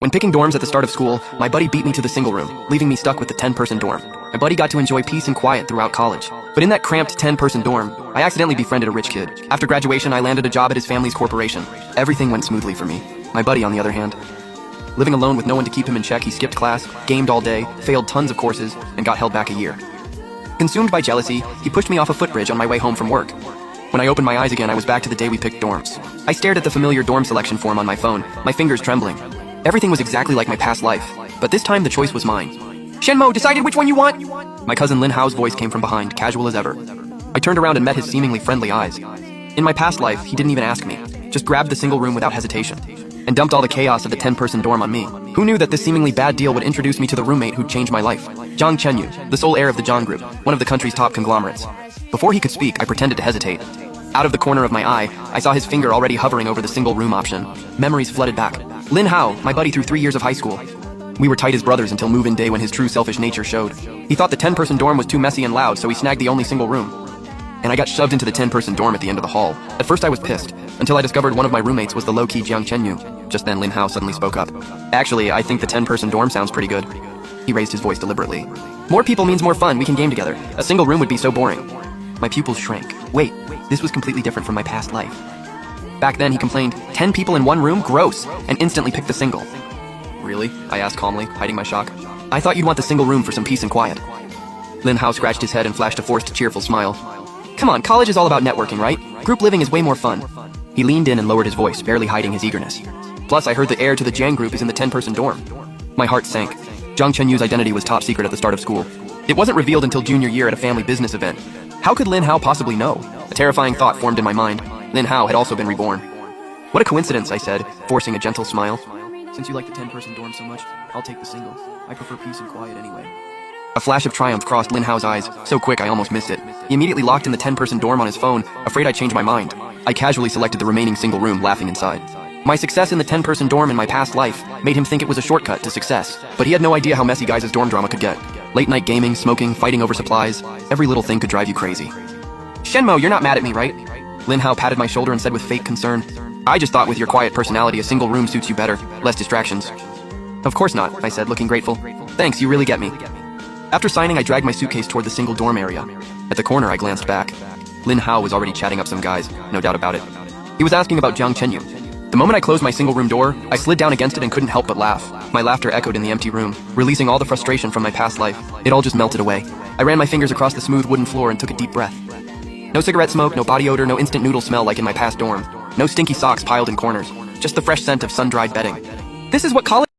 When picking dorms at the start of school, my buddy beat me to the single room, leaving me stuck with the 10-person dorm. My buddy got to enjoy peace and quiet throughout college. But in that cramped 10-person dorm, I accidentally befriended a rich kid. After graduation, I landed a job at his family's corporation. Everything went smoothly for me. My buddy, on the other hand, living alone with no one to keep him in check, he skipped class, gamed all day, failed tons of courses, and got held back a year. Consumed by jealousy, he pushed me off a footbridge on my way home from work. When I opened my eyes again, I was back to the day we picked dorms. I stared at the familiar dorm selection form on my phone, my fingers trembling. Everything was exactly like my past life, but this time the choice was mine. "Shenmo, decided which one you want?" My cousin Lin Hao's voice came from behind, casual as ever. I turned around and met his seemingly friendly eyes. In my past life, he didn't even ask me, just grabbed the single room without hesitation, and dumped all the chaos of the 10-person dorm on me. Who knew that this seemingly bad deal would introduce me to the roommate who'd changed my life? Jiang Chenyu, the sole heir of the Zhang Group, one of the country's top conglomerates. Before he could speak, I pretended to hesitate. Out of the corner of my eye, I saw his finger already hovering over the single room option. Memories flooded back. Lin Hao, my buddy through 3 years of high school. We were tight as brothers until move-in day when his true selfish nature showed. He thought the 10-person dorm was too messy and loud, so he snagged the only single room. And I got shoved into the 10-person dorm at the end of the hall. At first I was pissed, until I discovered one of my roommates was the low-key Jiang Chenyu. Just then Lin Hao suddenly spoke up. "Actually, I think the 10-person dorm sounds pretty good." He raised his voice deliberately. "More people means more fun, we can game together. A single room would be so boring." My pupils shrank. Wait, this was completely different from my past life. Back then, he complained, 10 people in one room? Gross! And instantly picked the single. "Really?" I asked calmly, hiding my shock. "I thought you'd want the single room for some peace and quiet." Lin Hao scratched his head and flashed a forced, cheerful smile. "Come on, college is all about networking, right? Group living is way more fun." He leaned in and lowered his voice, barely hiding his eagerness. "Plus, I heard the heir to the Jiang Group is in the 10-person dorm." My heart sank. Jiang Chenyu's identity was top secret at the start of school. It wasn't revealed until junior year at a family business event. How could Lin Hao possibly know? A terrifying thought formed in my mind. Lin Hao had also been reborn. "What a coincidence," I said, forcing a gentle smile. "Since you like the 10-person dorm so much, I'll take the single. I prefer peace and quiet anyway." A flash of triumph crossed Lin Hao's eyes, so quick I almost missed it. He immediately locked in the 10-person dorm on his phone, afraid I'd change my mind. I casually selected the remaining single room, laughing inside. My success in the 10-person dorm in my past life made him think it was a shortcut to success, but he had no idea how messy guys' dorm drama could get. Late-night gaming, smoking, fighting over supplies, every little thing could drive you crazy. "Shenmo, you're not mad at me, right?" Lin Hao patted my shoulder and said with fake concern, "I just thought with your quiet personality, a single room suits you better, less distractions." "Of course not," I said, looking grateful. "Thanks, you really get me." After signing, I dragged my suitcase toward the single dorm area. At the corner, I glanced back. Lin Hao was already chatting up some guys, no doubt about it. He was asking about Jiang Chenyu. The moment I closed my single room door, I slid down against it and couldn't help but laugh. My laughter echoed in the empty room, releasing all the frustration from my past life. It all just melted away. I ran my fingers across the smooth wooden floor and took a deep breath. No cigarette smoke, no body odor, no instant noodle smell like in my past dorm. No stinky socks piled in corners. Just the fresh scent of sun-dried bedding. This is what college